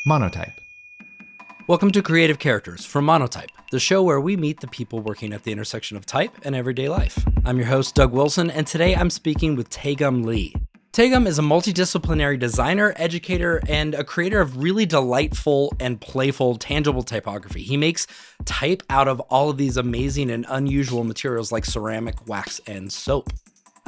Monotype. Welcome to Creative Characters from Monotype, the show where we meet the people working at the intersection of type and everyday life. I'm your host, Doug Wilson, and today I'm speaking with Taekyeom Lee. Taekyeom is a multidisciplinary designer, educator, and a creator of really delightful and playful tangible typography. He makes type out of all of these amazing and unusual materials like ceramic, wax, and soap.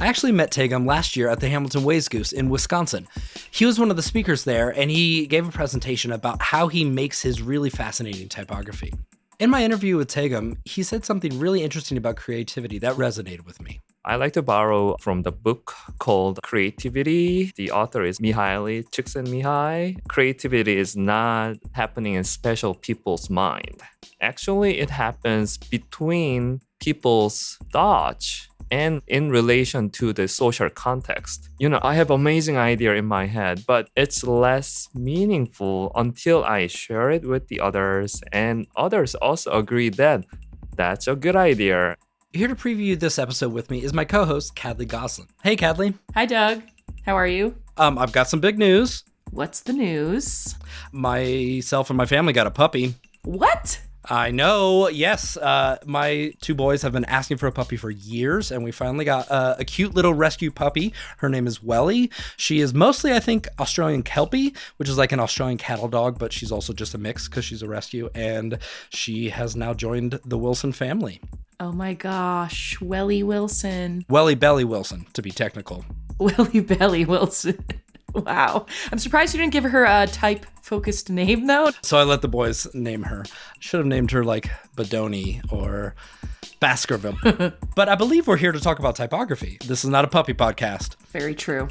I actually met Taekyeom last year at the Hamilton Ways Goose in Wisconsin. He was one of the speakers there, and he gave a presentation about how he makes his really fascinating typography. In my interview with Taekyeom, he said something really interesting about creativity that resonated with me. I like to borrow from the book called Creativity. The author is Mihaly Csikszentmihalyi. Creativity is not happening in special people's mind. Actually, it happens between people's thoughts and in relation to the social context. I have amazing idea in my head, but it's less meaningful until I share it with the others, and others also agree that that's a good idea. Here to preview this episode with me is my co-host, Kadley Goslin. Hey, Kadley. Hi, Doug. How are you? I've got some big news. What's the news? Myself and my family got a puppy. What? I know, yes. My two boys have been asking for a puppy for years, and we finally got a cute little rescue puppy. Her name is Welly. She is mostly, I think, Australian Kelpie, which is like an Australian cattle dog, but she's also just a mix because she's a rescue, and she has now joined the Wilson family. Oh my gosh, Welly Wilson. Welly Belly Wilson, to be technical. Welly Belly Wilson. Wow. I'm surprised you didn't give her a type-focused name, though. So I let the boys name her. Should have named her like Bodoni or Baskerville. But I believe we're here to talk about typography. This is not a puppy podcast. Very true.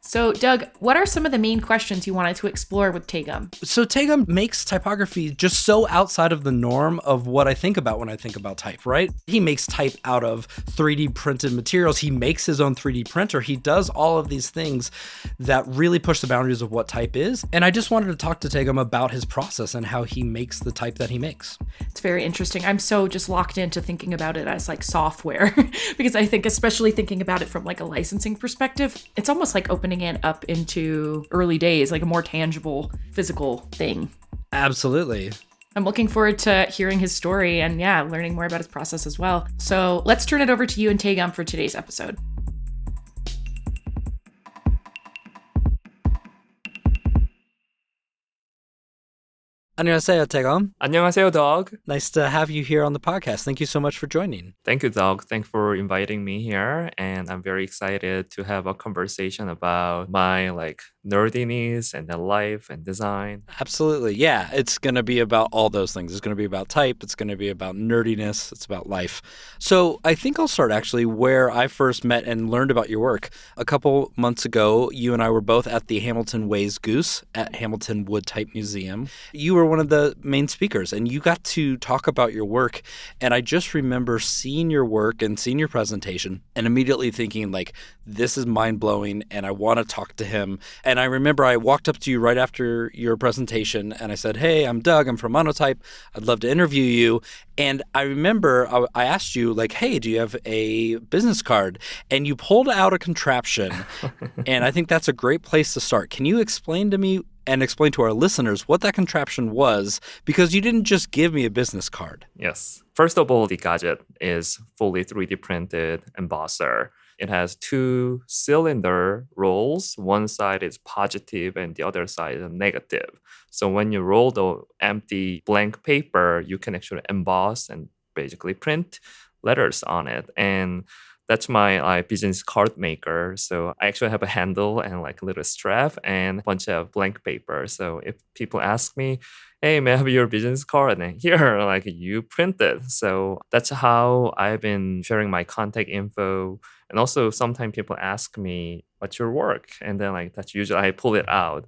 So, Doug, what are some of the main questions you wanted to explore with Taekyeom? So Taekyeom makes typography just so outside of the norm of what I think about when I think about type, right? He makes type out of 3D printed materials. He makes his own 3D printer. He does all of these things that really push the boundaries of what type is. And I just wanted to talk to Taekyeom about his process and how he makes the type that he makes. It's very interesting. I'm so just locked into thinking about it as like software because I think, especially thinking about it from like a licensing perspective, it's almost like opening it up into early days, like a more tangible physical thing. Absolutely. I'm looking forward to hearing his story and learning more about his process as well. So let's turn it over to you and Taekyeom for today's episode. 안녕하세요, Taekyeom. 안녕하세요, Doug. Nice to have you here on the podcast. Thank you so much for joining. Thank you, Doug. Thanks for inviting me here. And I'm very excited to have a conversation about my nerdiness and the life and design. Absolutely. Yeah, it's going to be about all those things. It's going to be about type. It's going to be about nerdiness. It's about life. So I think I'll start actually where I first met and learned about your work. A couple months ago, you and I were both at the Hamilton Ways Goose at Hamilton Wood Type Museum. You were one of the main speakers, and you got to talk about your work. And I just remember seeing your work and seeing your presentation and immediately thinking, this is mind-blowing, and I want to talk to him. And I remember I walked up to you right after your presentation, and I said, hey, I'm Doug. I'm from Monotype. I'd love to interview you. And I remember I asked you, hey, do you have a business card? And you pulled out a contraption. And I think that's a great place to start. Can you explain to me and explain to our listeners what that contraption was? Because you didn't just give me a business card. Yes. First of all, the gadget is fully 3D printed embosser. It has two cylinder rolls. One side is positive and the other side is negative. So when you roll the empty blank paper, you can actually emboss and basically print letters on it. And that's my business card maker. So I actually have a handle and a little strap and a bunch of blank paper. So if people ask me, hey, may I have your business card? And here, you print it. So that's how I've been sharing my contact info. And also sometimes people ask me, what's your work? And then that's usually I pull it out.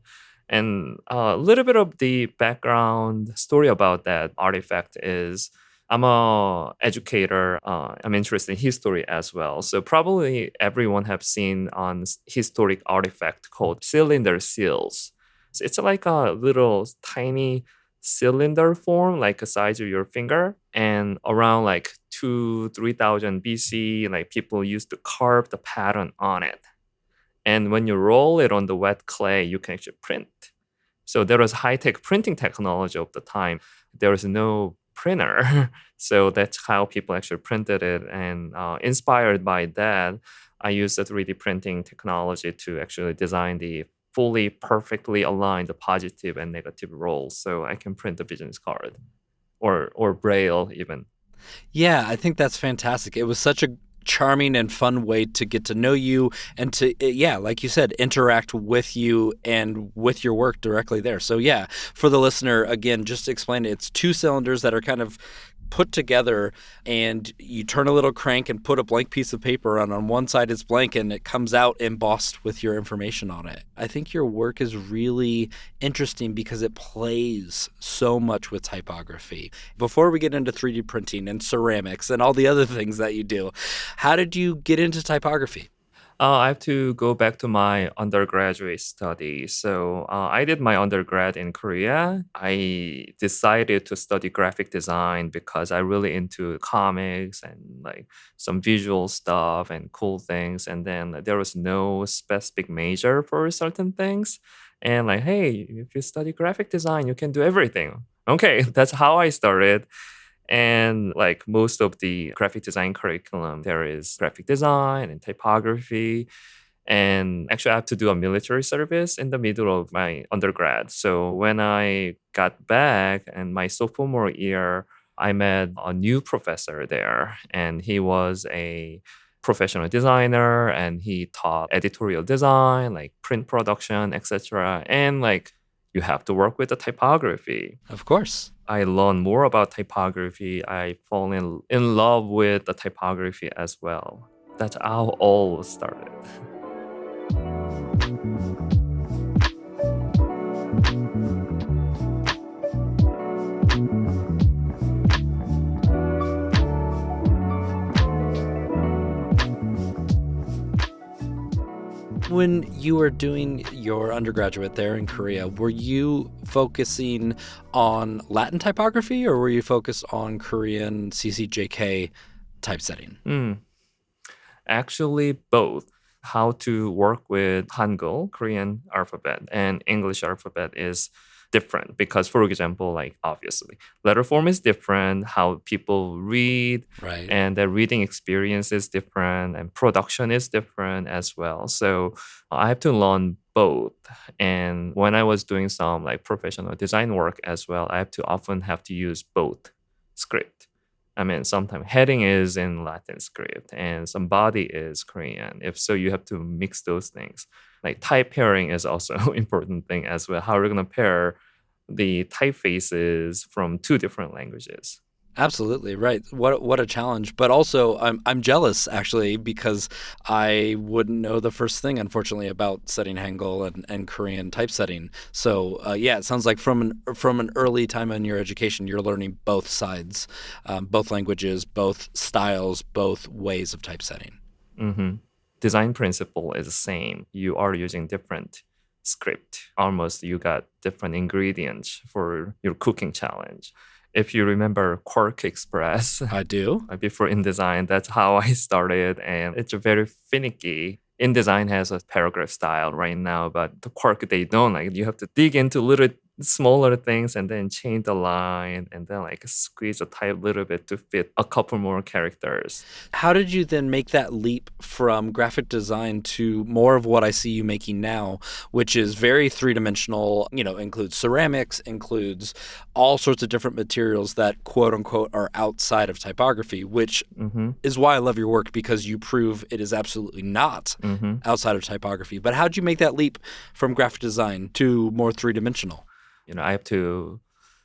And a little bit of the background story about that artifact is I'm a educator. I'm interested in history as well. So probably everyone have seen on historic artifact called cylinder seals. So it's like a little tiny cylinder form, like the size of your finger. And around 3,000 BC, people used to carve the pattern on it. And when you roll it on the wet clay, you can actually print. So there was high-tech printing technology of the time. There was no printer. So that's how people actually printed it. And inspired by that, I used the 3D printing technology to actually design the fully perfectly aligned the positive and negative roles. So I can print a business card or braille even. Yeah, I think that's fantastic. It was such a charming and fun way to get to know you and to, yeah, like you said, interact with you and with your work directly there. So, yeah, for the listener, again, just to explain it, it's two cylinders that are kind of put together, and you turn a little crank and put a blank piece of paper on one side it's blank and it comes out embossed with your information on it. I think your work is really interesting because it plays so much with typography. Before we get into 3D printing and ceramics and all the other things that you do, how did you get into typography? I have to go back to my undergraduate studies. So I did my undergrad in Korea. I decided to study graphic design because I really into comics and like some visual stuff and cool things. And then there was no specific major for certain things. And like, hey, if you study graphic design, you can do everything. Okay, that's how I started. And like most of the graphic design curriculum, there is graphic design and typography. And actually, I have to do a military service in the middle of my undergrad. So when I got back in my sophomore year, I met a new professor there, and he was a professional designer, and he taught editorial design, like print production, etc. And like you have to work with the typography. Of course. I learned more about typography. I fall in love with the typography as well. That's how all started. When you were doing your undergraduate there in Korea, were you focusing on Latin typography or were you focused on Korean CCJK typesetting? Actually, both. How to work with Hangul, Korean alphabet, and English alphabet is different because, for example, like obviously, letter form is different, how people read, Right. and their reading experience is different, and production is different as well. So I have to learn both. And when I was doing some like professional design work as well, I have to often have to use both script. I mean, sometimes heading is in Latin script and some body is Korean. If so, you have to mix those things. Like type pairing is also an important thing as well. How we're going to pair the typefaces from two different languages. Absolutely right. What a challenge. But also I'm jealous actually because I wouldn't know the first thing unfortunately about setting Hangul and Korean typesetting. So yeah, it sounds like from an early time in your education you're learning both sides, both languages, both styles, both ways of typesetting. Mm-hmm. Design principle is the same. You are using different script. Almost you got different ingredients for your cooking challenge. If you remember Quark Express, I do. before InDesign, that's how I started. And it's very finicky. InDesign has a paragraph style right now, but the Quark, they don't. Like you have to dig into little smaller things and then change the line and then like squeeze the type a little bit to fit a couple more characters. How did you then make that leap from graphic design to more of what I see you making now, which is very three-dimensional, includes ceramics, includes all sorts of different materials that quote unquote are outside of typography, which is why I love your work because you prove it is absolutely not outside of typography. But how'd you make that leap from graphic design to more three-dimensional? I have to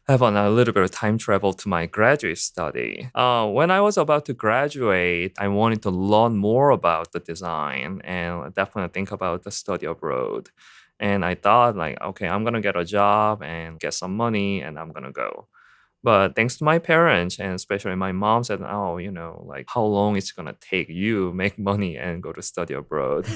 have a little bit of time travel to my graduate study. When I was about to graduate, I wanted to learn more about the design and definitely think about the study abroad. And I thought like, okay, I'm going to get a job and get some money and I'm going to go. But thanks to my parents and especially my mom said, oh, like how long it's going to take you make money and go to study abroad.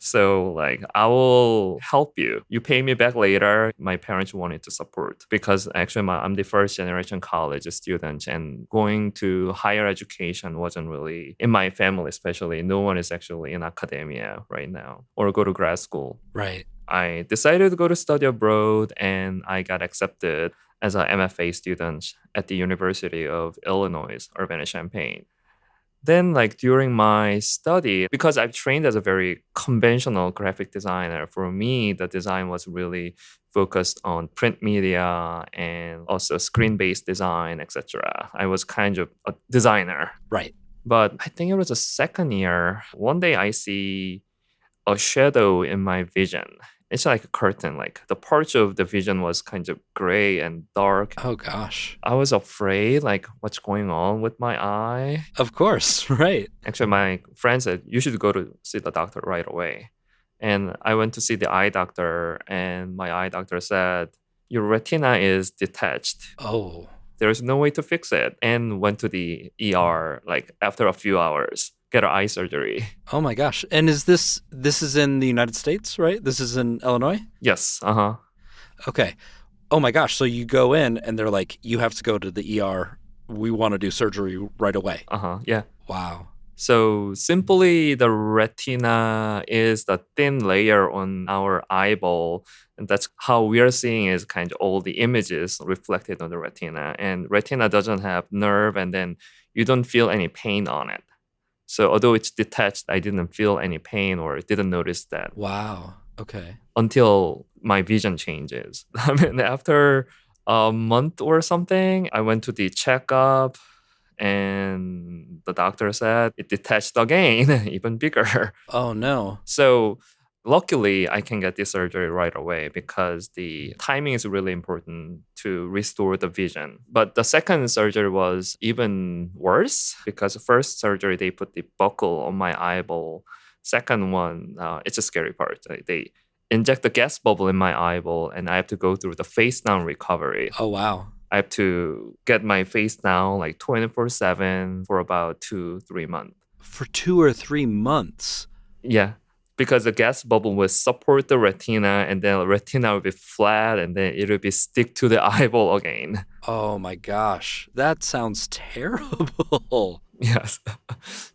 So like I will help you. You pay me back later. My parents wanted to support because actually I'm the first generation college student and going to higher education wasn't really in my family, especially. No one is actually in academia right now or go to grad school. Right. I decided to go to study abroad and I got accepted as an MFA student at the University of Illinois, Urbana-Champaign. Then, like during my study, because I've trained as a very conventional graphic designer, for me, the design was really focused on print media and also screen-based design, etc. I was kind of a designer. Right. But I think it was a second year. One day I see a shadow in my vision. It's like a curtain, like the parts of the vision was kind of gray and dark. Oh, gosh. I was afraid, like, what's going on with my eye? Of course. Right. Actually, my friend said, you should go to see the doctor right away. And I went to see the eye doctor, and my eye doctor said, your retina is detached. Oh. There's no way to fix it. And went to the ER, like, after a few hours, get an eye surgery. Oh my gosh. And this is in the United States, right? This is in Illinois? Yes. Uh-huh. Okay. Oh my gosh. So you go in and they're like, you have to go to the ER. We want to do surgery right away. Uh-huh. Yeah. Wow. So simply the retina is the thin layer on our eyeball. And that's how we are seeing is kind of all the images reflected on the retina. And retina doesn't have nerve and then you don't feel any pain on it. So although it's detached, I didn't feel any pain or didn't notice that Wow. Okay. until my vision changes. I mean, after a month or something, I went to the checkup and the doctor said it detached again, even bigger. Oh no. So luckily, I can get this surgery right away because the timing is really important to restore the vision. But the second surgery was even worse because the first surgery, they put the buckle on my eyeball. Second one, it's a scary part. They inject the gas bubble in my eyeball and I have to go through the face down recovery. Oh wow. I have to get my face down like 24/7 for about 2-3 months. For 2 or 3 months. Yeah, because the gas bubble will support the retina and then the retina will be flat and then it will be stick to the eyeball again. Oh my gosh. That sounds terrible. Yes.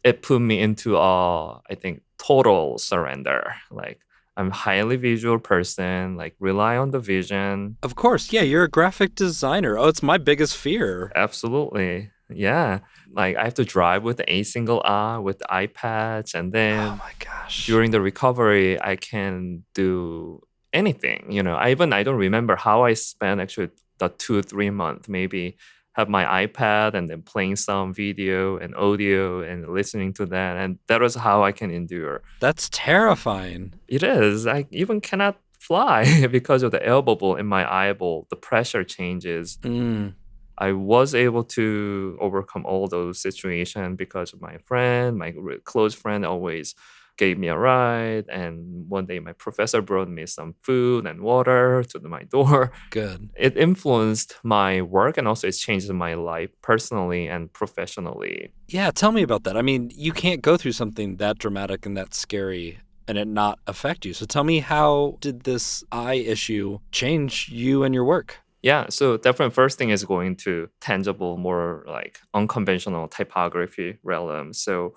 It put me into I think total surrender. Like I'm a highly visual person, like rely on the vision. Of course. Yeah, you're a graphic designer. Oh, it's my biggest fear. Absolutely. Yeah. Like I have to drive with a single eye with the iPads and then Oh my gosh. during the recovery I can do anything. I don't remember how I spent actually the 2-3 months. Maybe have my iPad and then playing some video and audio and listening to that, and that was how I can endure. That's terrifying. It is. I even cannot fly because of the air bubble in my eyeball. The pressure changes. Mm. I was able to overcome all those situations because of my friend, my close friend always gave me a ride. And one day my professor brought me some food and water to my door. Good. It influenced my work and also it's changed my life personally and professionally. Yeah, tell me about that. I mean, you can't go through something that dramatic and that scary and it not affect you. So tell me, how did this eye issue change you and your work? Yeah, so definitely first thing is going to tangible, more like unconventional typography realm. So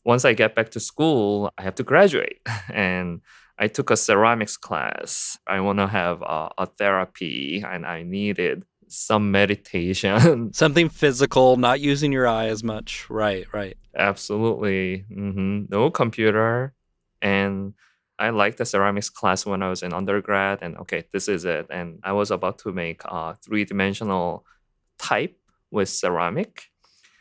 once I get back to school, I have to graduate. And I took a ceramics class. I want to have a therapy and I needed some meditation. Something physical, not using your eye as much. Right, right. Absolutely. No computer. And I liked the ceramics class when I was in undergrad. And okay, this is it. And I was about to make a three-dimensional type with ceramic.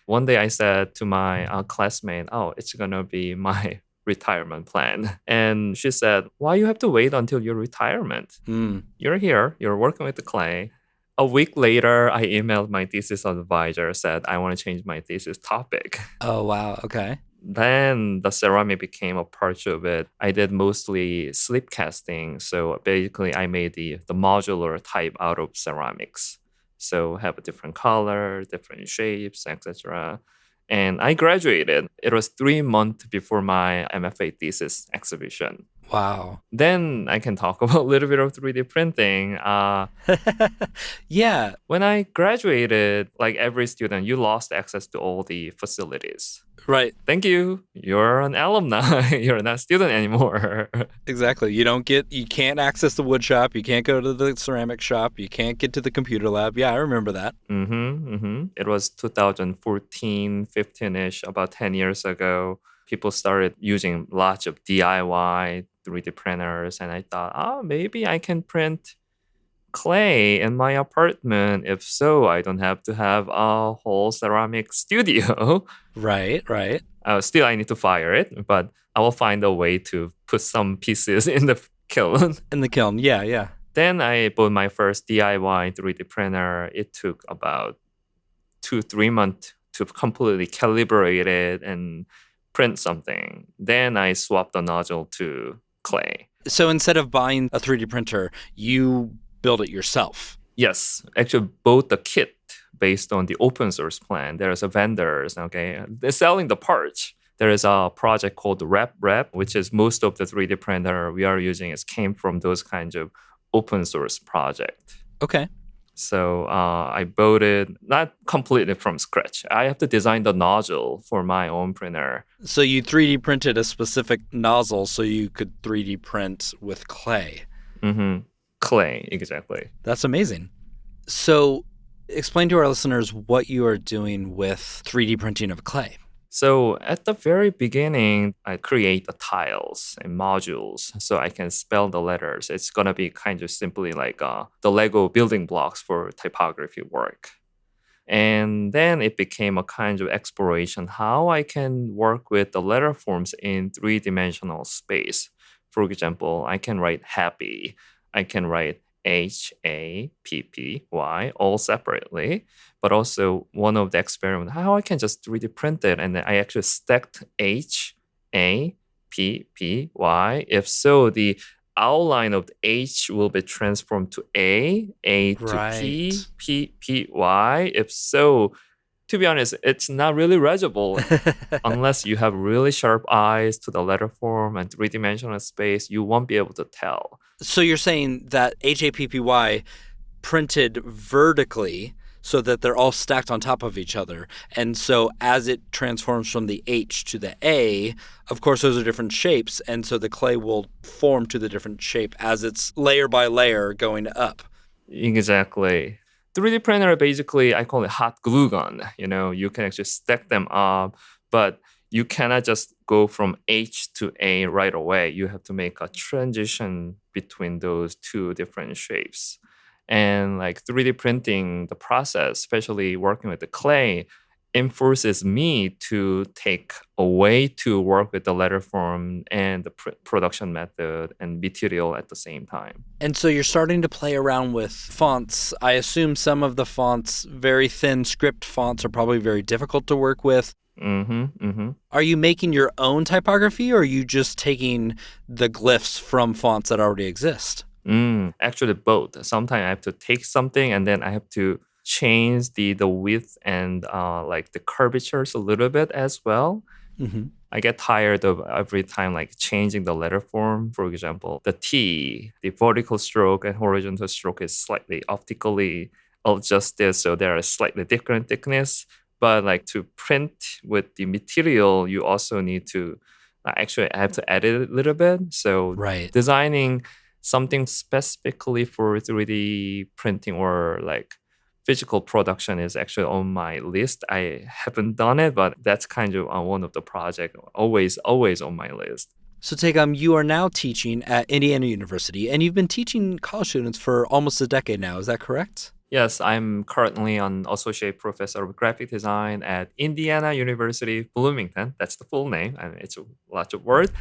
One day I said to my classmate, oh, it's going to be my retirement plan. And she said, why you have to wait until your retirement? Mm. You're here, you're working with the clay. A week later, I emailed my thesis advisor, said, I want to change my thesis topic. Oh, wow. Okay. Then the ceramic became a part of it. I did mostly slip casting. So basically, I made the modular type out of ceramics. So have a different color, different shapes, etc. And I graduated. It was 3 months before my MFA thesis exhibition. Wow. Then I can talk about a little bit of 3D printing. Yeah, When I graduated, like every student, you lost access to all the facilities. right. Thank you. You're an alumni. You're not a student anymore. Exactly. You can't access the wood shop. You can't go to the ceramic shop. You can't get to the computer lab. Yeah, I remember that. It was 2014, 15-ish, about 10 years ago. People started using lots of DIY 3D printers, and I thought, oh, maybe I can print clay in my apartment. If so, I don't have to have a whole ceramic studio. Right, right. Still, I need to fire it, but I will find a way to put some pieces in the kiln. In the kiln. Yeah, yeah. Then I bought my first DIY 3D printer. It took about 2-3 months to completely calibrate it and print something. Then I swapped the nozzle to clay. So instead of buying a 3D printer, you build it yourself. Yes, actually bought the kit based on the open source plan. There's a vendors, okay, they're selling the parts. There is a project called RepRep, which is most of the 3D printer we are using came from those kinds of open source project. Okay. So I bought it not completely from scratch. I have to design the nozzle for my own printer. So you 3D printed a specific nozzle so you could 3D print with clay. Clay, exactly. That's amazing. So explain to our listeners what you are doing with 3D printing of clay. So at the very beginning, I create the tiles and modules so I can spell the letters. It's going to be kind of simply like the Lego building blocks for typography work. And then it became a kind of exploration how I can work with the letter forms in three-dimensional space. For example, I can write happy. I can write HAPPY all separately. But also one of the experiments, how I can just 3D print it and then I actually stacked HAPPY. If so, the outline of the H will be transformed to A to Right. P, Y. If so, to be honest, it's not really legible unless you have really sharp eyes to the letter form and three-dimensional space. You won't be able to tell. So you're saying that HAPPY printed vertically so that they're all stacked on top of each other. And so as it transforms from the H to the A, of course, those are different shapes. And so the clay will form to the different shape as it's layer by layer going up. Exactly. 3D printer, basically, I call it hot glue gun. You know, you can actually stack them up, but you cannot just go from H to A right away. You have to make a transition between those two different shapes. And like 3D printing, the process, especially working with the clay, enforces me to take a way to work with the letter form and the production method and material at the same time. And so you're starting to play around with fonts. I assume some of the fonts, very thin script fonts, are probably very difficult to work with. Are you making your own typography or are you just taking the glyphs from fonts that already exist? Actually, both. Sometimes I have to take something and then I have to change the width and like the curvatures a little bit as well. I get tired of every time like changing the letter form. For example, the T, the vertical stroke and horizontal stroke is slightly optically adjusted, so they are slightly different thickness. But like to print with the material, you also need to actually I have to edit it a little bit. So Right. designing something specifically for 3D printing or like physical production is actually on my list. I haven't done it, but that's kind of one of the projects always on my list. So, Taekyeom, you are now teaching at Indiana University, and you've been teaching college students for almost a decade now. Is that correct? Yes, I'm currently an associate professor of graphic design at Indiana University, Bloomington. That's the full name. I mean, it's a lot of words.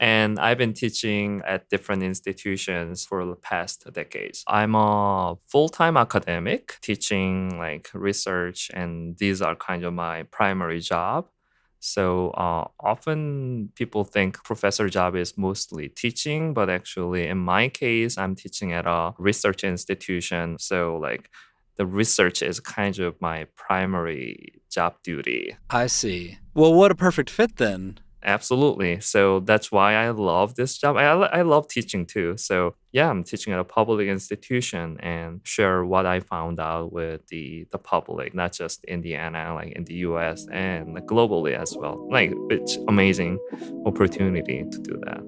And I've been teaching at different institutions for the past decades. I'm a full-time academic teaching like research, and these are kind of my primary job. So often people think professor job is mostly teaching, but actually in my case, I'm teaching at a research institution. So like the research is kind of my primary job duty. I see. Well, what a perfect fit then. Absolutely. So that's why I love this job. I love teaching too. So yeah, I'm teaching at a public institution and share what I found out with the public, not just Indiana, like in the US and like globally as well. Like it's amazing opportunity to do that.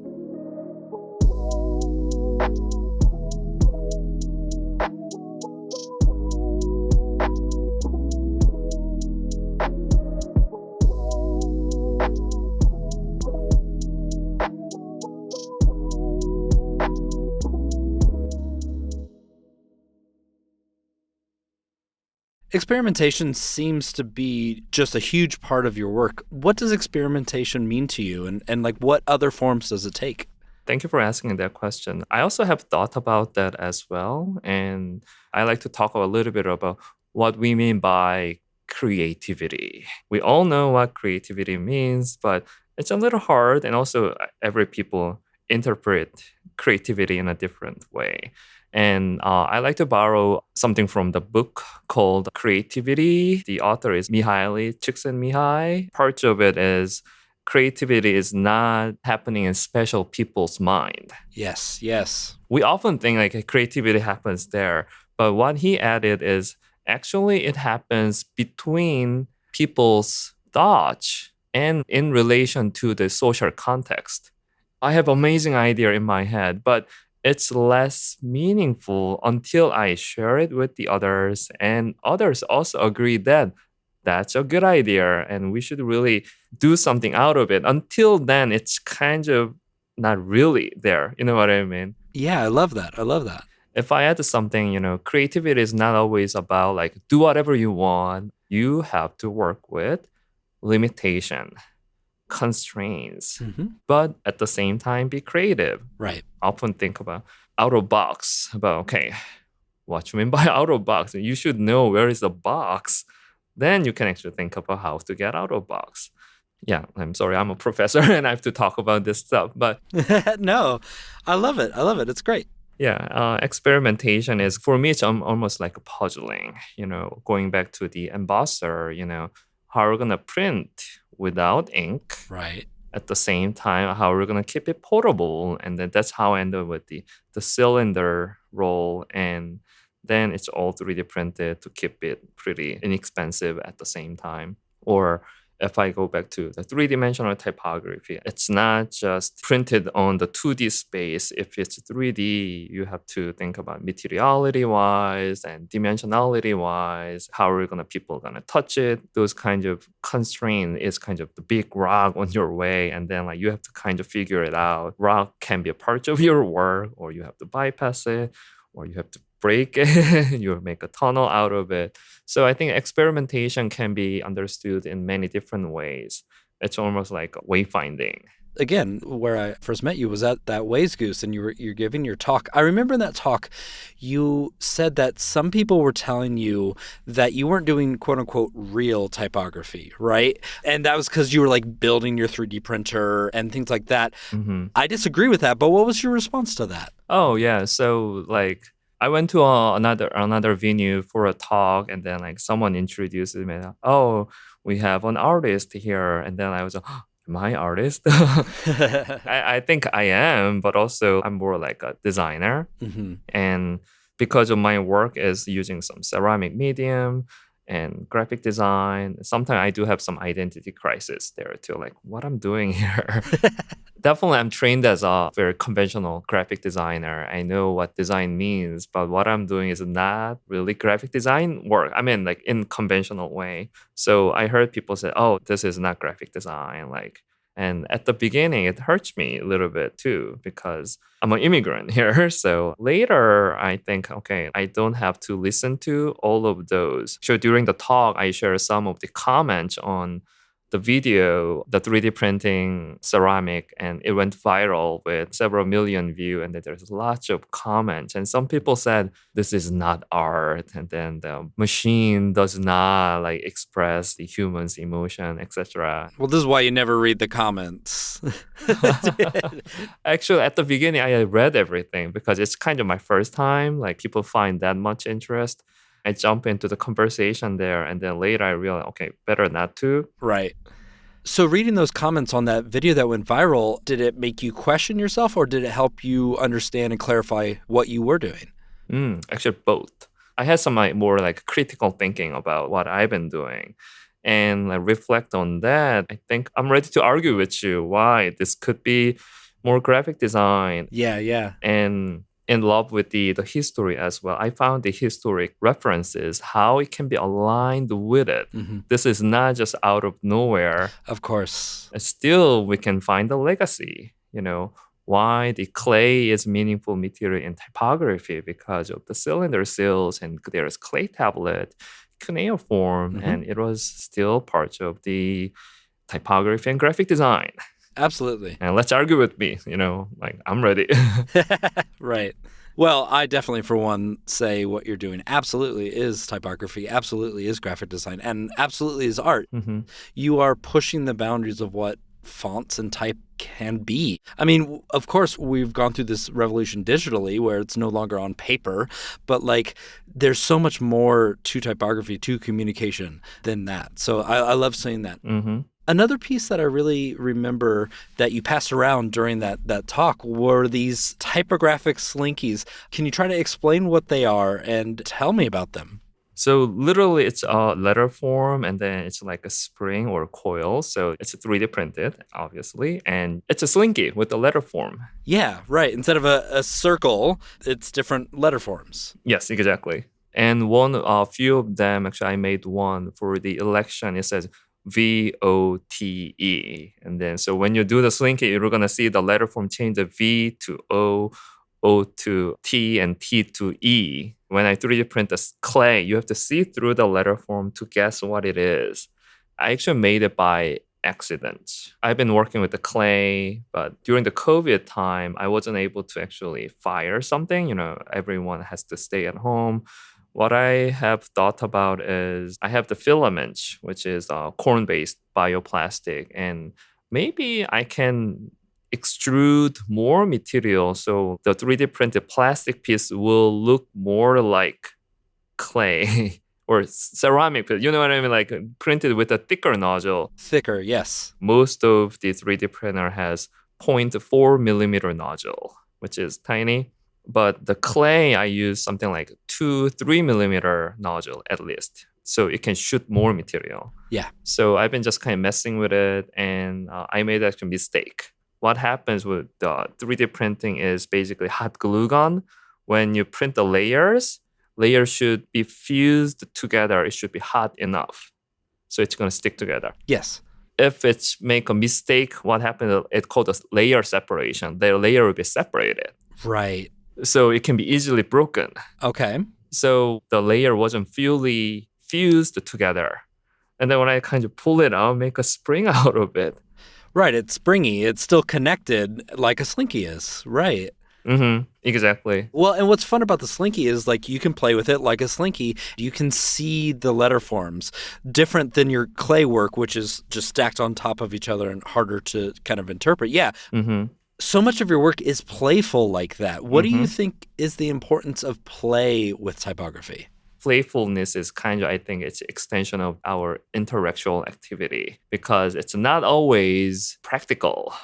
Experimentation seems to be just a huge part of your work. What does experimentation mean to you, and like what other forms does it take? Thank you for asking that question. I also have thought about that as well. And I like to talk a little bit about what we mean by creativity. We all know what creativity means, but it's a little hard. And also, every people interpret creativity in a different way. And I like to borrow something from the book called Creativity. The author is Mihaly Csikszentmihalyi. Part of it is creativity is not happening in special people's mind. Yes, yes. We often think like creativity happens there, but what he added is actually it happens between people's thoughts and in relation to the social context. I have amazing idea in my head, but it's less meaningful until I share it with the others, and others also agree that that's a good idea and we should really do something out of it. Until then, it's kind of not really there. You know what I mean? Yeah, I love that. I love that. If I add something, creativity is not always about like do whatever you want. You have to work with limitation, constraints, Hmm. but at the same time be creative. Right. I often think about out of box, about okay, what you mean by out of box? You should know where is the box. Then you can actually think about how to get out of box. Yeah, I'm sorry, I'm a professor and I have to talk about this stuff. But No, I love it. I love it. It's great. yeah, experimentation is for me. It's almost like puzzling. Going back to the embosser. How we're gonna print without ink Right. at the same time, how we're gonna keep it portable, and then that's how I end up with the cylinder roll, and then it's all 3D printed to keep it pretty inexpensive at the same time. Or if I go back to the three-dimensional typography, it's not just printed on the 2D space. If it's 3D, you have to think about materiality-wise and dimensionality-wise, how are people gonna touch it? Those kind of constraint is kind of the big rock on your way, and then like you have to kind of figure it out. Rock can be a part of your work, or you have to bypass it, or you have to break it, you make a tunnel out of it. So I think experimentation can be understood in many different ways. It's almost like wayfinding. Again, where I first met you was at that Ways Goose, and you're giving your talk. I remember in that talk, you said that some people were telling you that you weren't doing quote unquote real typography, right? And that was because you were like building your 3D printer and things like that. Hmm. I disagree with that, but what was your response to that? Oh yeah, so like I went to another venue for a talk, and then like someone introduced me. Oh, we have an artist here, and then I was like, am I artist? I think I am, but also I'm more like a designer. Hmm. And because of my work is using some ceramic medium and graphic design, sometimes I do have some identity crisis there too, like what I'm doing here. Definitely, I'm trained as a very conventional graphic designer. I know what design means, but what I'm doing is not really graphic design work. I mean, like in conventional way. So I heard people say, "Oh, this is not graphic design." And at the beginning, it hurts me a little bit too because I'm an immigrant here. So later, I think, okay, I don't have to listen to all of those. So during the talk, I share some of the comments on the video, the 3D printing ceramic, and it went viral with several million views. And then there's lots of comments. And some people said, this is not art. And then the machine does not like express the human's emotion, etc. Well, this is why you never read the comments. Actually, at the beginning, I read everything because it's kind of my first time. Like people find that much interest. I jump into the conversation there, and then later I realized, okay, better not to. Right. So reading those comments on that video that went viral, did it make you question yourself or did it help you understand and clarify what you were doing? Actually, both. I had some more like critical thinking about what I've been doing. And I reflect on that. I think I'm ready to argue with you why this could be more graphic design Yeah. and in love with the history as well. I found the historic references, how it can be aligned with it. This is not just out of nowhere. Of course. Still, we can find the legacy, why the clay is meaningful material in typography because of the cylinder seals and there's clay tablet, cuneiform, and it was still part of the typography and graphic design. Absolutely. And let's argue with me, like I'm ready. Right. Well, I definitely, for one, say what you're doing absolutely is typography, absolutely is graphic design, and absolutely is art. You are pushing the boundaries of what fonts and type can be. I mean, of course, we've gone through this revolution digitally where it's no longer on paper, but like there's so much more to typography, to communication than that. So I love saying that. Another piece that I really remember that you passed around during that talk were these typographic slinkies. Can you try to explain what they are and tell me about them? So literally it's a letter form and then it's like a spring or a coil. So it's 3D printed, obviously. And it's a slinky with the letter form. Yeah, right. Instead of a circle, it's different letter forms. Yes, exactly. And few of them, actually, I made one for the election. It says VOTE. And then, so when you do the slinky, you're going to see the letter form change the V to O, O to T, and T to E. When I 3D print the clay, you have to see through the letter form to guess what it is. I actually made it by accident. I've been working with the clay, but during the COVID time, I wasn't able to actually fire something. Everyone has to stay at home. What I have thought about is I have the filament, which is corn-based bioplastic, and maybe I can extrude more material so the 3D printed plastic piece will look more like clay or ceramic. You know what I mean? Like printed with a thicker nozzle. Thicker, yes. Most of the 3D printer has 0.4 millimeter nozzle, which is tiny. But the clay, I use something like 2-3 millimeter nozzle at least. So it can shoot more material. Yeah. So I've been just kind of messing with it and I made actually a mistake. What happens with the 3D printing is basically hot glue gun. When you print the layers should be fused together. It should be hot enough. So it's going to stick together. Yes. If it's make a mistake, what happens, it's called a layer separation. The layer will be separated. Right. So it can be easily broken. Okay. So the layer wasn't fully fused together. And then when I kind of pull it out, make a spring out of it. Right. It's springy. It's still connected like a slinky is. Right. Exactly. Well, and what's fun about the slinky is like you can play with it like a slinky. You can see the letter forms different than your clay work, which is just stacked on top of each other and harder to kind of interpret. Yeah. So much of your work is playful like that. What do you think is the importance of play with typography? Playfulness is kind of, I think, it's an extension of our intellectual activity because it's not always practical.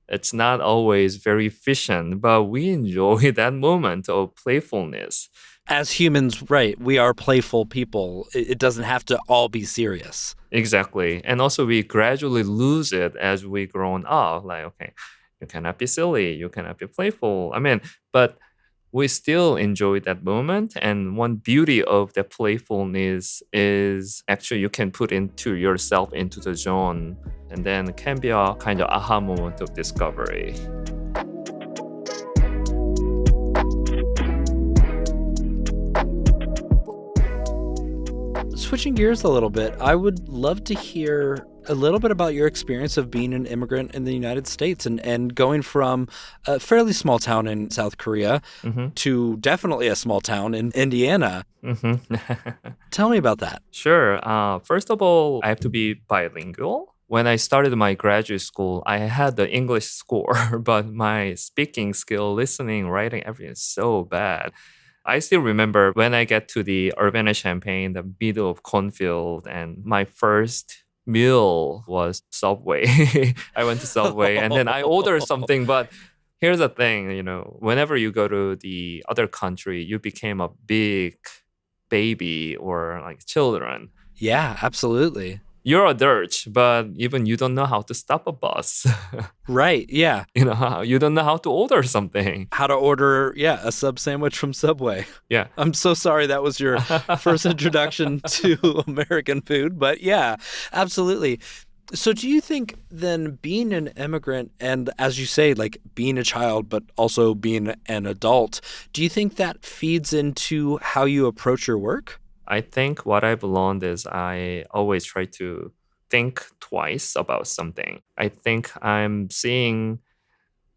It's not always very efficient, but we enjoy that moment of playfulness. As humans, right, we are playful people. It doesn't have to all be serious. Exactly. And also we gradually lose it as we grown up. Like, okay, you cannot be silly, you cannot be playful. But we still enjoy that moment. And one beauty of the playfulness is actually you can put into yourself into the zone and then it can be a kind of aha moment of discovery. Switching gears a little bit, I would love to hear a little bit about your experience of being an immigrant in the United States and going from a fairly small town in South Korea to definitely a small town in Indiana. Tell me about that. Sure. First of all, I have to be bilingual. When I started my graduate school, I had the English score, but my speaking skill, listening, writing, everything is so bad. I still remember when I get to the Urbana-Champaign, the middle of cornfield, and my first meal was Subway. I went to Subway and then I ordered something, but here's the thing, whenever you go to the other country, you became a big baby or like children. Yeah, absolutely. You're a dirge, but even you don't know how to stop a bus. Right. Yeah. You don't know how to order something. How to order, a sub sandwich from Subway. Yeah. I'm so sorry that was your first introduction to American food, but yeah, absolutely. So do you think then being an immigrant and, as you say, like being a child, but also being an adult, do you think that feeds into how you approach your work? I think what I've learned is I always try to think twice about something. I think I'm seeing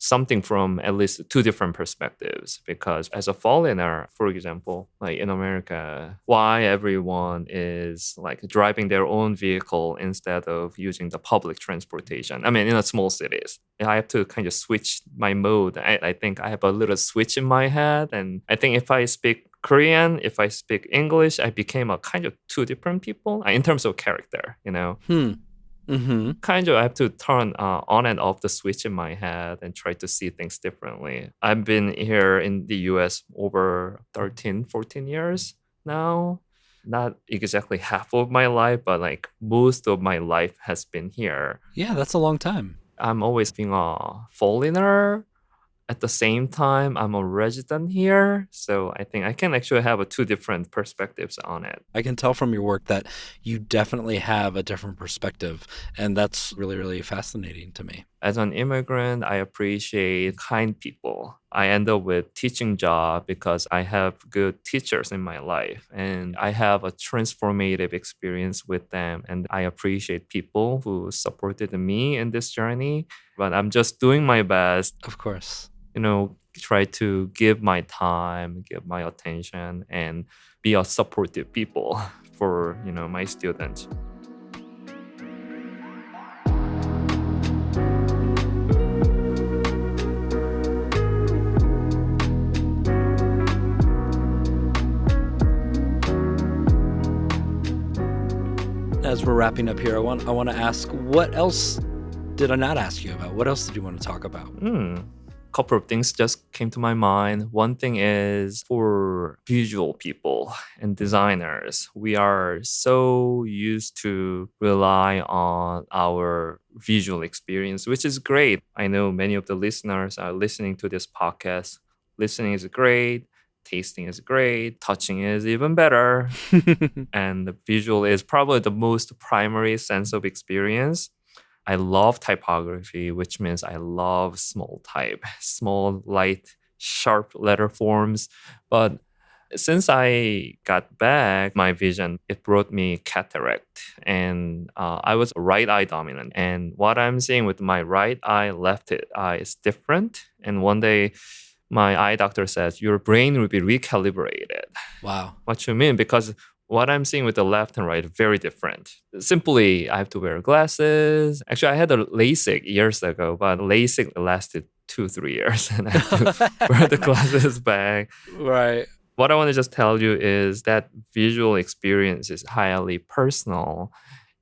something from at least two different perspectives because as a foreigner, for example, like in America, why everyone is like driving their own vehicle instead of using the public transportation. I mean, in the small cities, I have to kind of switch my mode. I think I have a little switch in my head. And I think if I speak Korean, if I speak English, I became a kind of two different people in terms of character. Mm-hmm. Kind of I have to turn on and off the switch in my head and try to see things differently. I've been here in the US over 13, 14 years now. Not exactly half of my life, but like most of my life has been here. Yeah, that's a long time. I'm always being a foreigner. At the same time, I'm a resident here. So I think I can actually have two different perspectives on it. I can tell from your work that you definitely have a different perspective, and that's really, really fascinating to me. As an immigrant, I appreciate kind people. I end up with teaching job because I have good teachers in my life and I have a transformative experience with them. And I appreciate people who supported me in this journey. But I'm just doing my best, Of course. try to give my time, give my attention, and be a supportive people for, my students. As we're wrapping up here, I want to ask, what else did I not ask you about? What else did you want to talk about? Couple of things just came to my mind. One thing is for visual people and designers, we are so used to rely on our visual experience, which is great. I know many of the listeners are listening to this podcast. Listening is great. Tasting is great. Touching is even better. And the visual is probably the most primary sense of experience. I love typography, which means I love small type, small, light, sharp letter forms. But since I got back my vision, it brought me cataract. And I was right eye dominant. And what I'm seeing with my right eye, left eye is different. And one day, my eye doctor says, your brain will be recalibrated. Wow. What you mean? Because what I'm seeing with the left and right, very different. Simply, I have to wear glasses. Actually, I had a LASIK years ago, but LASIK lasted 2-3 years, and I have to wear the glasses back. Right. What I want to just tell you is that visual experience is highly personal.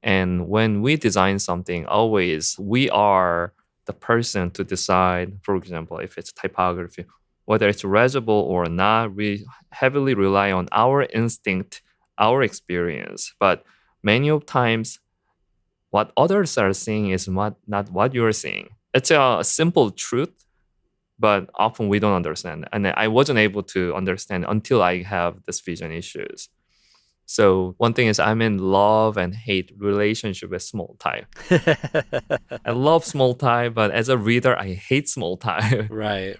And when we design something, always we are the person to decide, for example, if it's typography, whether it's legible or not, we heavily rely on our instinct, our experience. But many of times, what others are seeing is not what you're seeing. It's a simple truth, but often we don't understand. And I wasn't able to understand until I have this vision issues. So one thing is I'm in love and hate relationship with small type. I love small type, but as a reader, I hate small type. Right.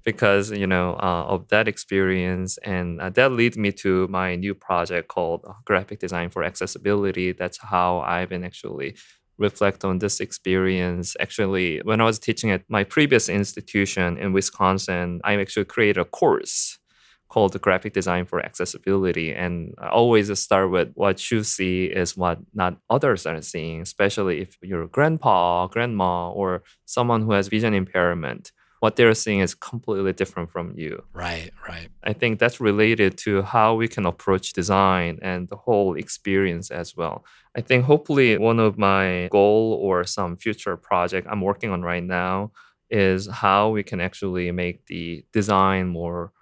Because of that experience, and that leads me to my new project called Graphic Design for Accessibility. That's how I've been actually reflect on this experience. Actually, when I was teaching at my previous institution in Wisconsin, I actually created a course called Graphic Design for Accessibility. And I always start with what you see is what not others are seeing, especially if you're a grandpa, grandma, or someone who has vision impairment. what they're seeing is completely different from you. Right, right. I think that's related to how we can approach design and the whole experience as well. I think hopefully one of my goal or some future project I'm working on right now is how we can actually make the design more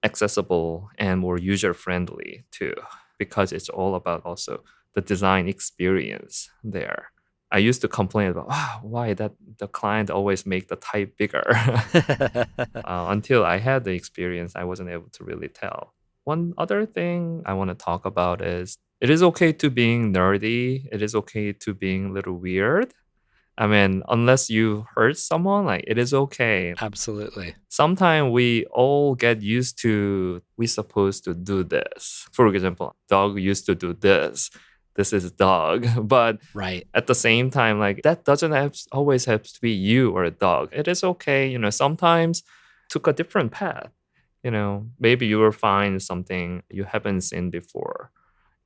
accessible and more user friendly too, because it's all about also the design experience there. I used to complain about why that the client always make the type bigger. Until I had the experience, I wasn't able to really tell. One other thing I want to talk about is it is okay to being nerdy. It is okay to being a little weird. I mean, unless you hurt someone, like it is okay. Absolutely. Sometimes we all get used to we supposed to do this. For example, dog used to do this. This is dog. But Right. at the same time, like that doesn't always have to be you or a dog. It is okay, sometimes took a different path. Maybe you will find something you haven't seen before.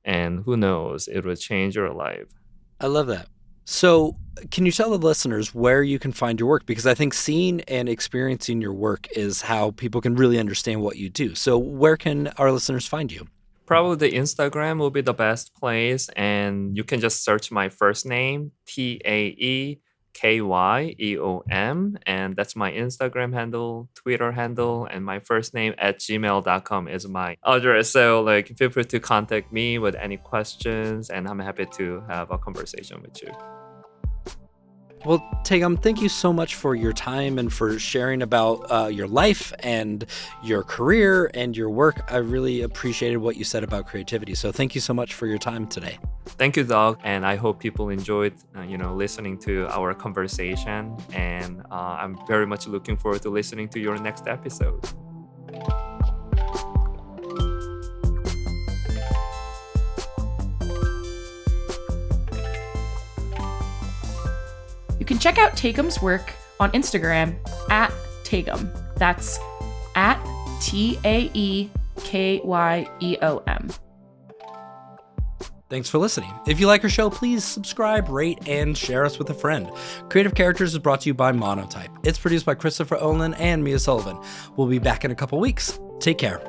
And who knows, it will change your life. I love that. So, can you tell the listeners where you can find your work? Because I think seeing and experiencing your work is how people can really understand what you do. So, where can our listeners find you? Probably the Instagram will be the best place. And you can just search my first name, Taekyeom. And that's my Instagram handle, Twitter handle, and my first name @gmail.com is my address. So feel free to contact me with any questions, and I'm happy to have a conversation with you. Well, Taekyeom, thank you so much for your time and for sharing about your life and your career and your work. I really appreciated what you said about creativity. So thank you so much for your time today. Thank you, Doug. And I hope people enjoyed, listening to our conversation. And I'm very much looking forward to listening to your next episode. You can check out Taekyeom's work on Instagram @Taekyeom. That's @TAEKYEOM. Thanks for listening. If you like our show, please subscribe, rate, and share us with a friend. Creative Characters is brought to you by Monotype. It's produced by Christopher Olin and Mia Sullivan. We'll be back in a couple weeks. Take care.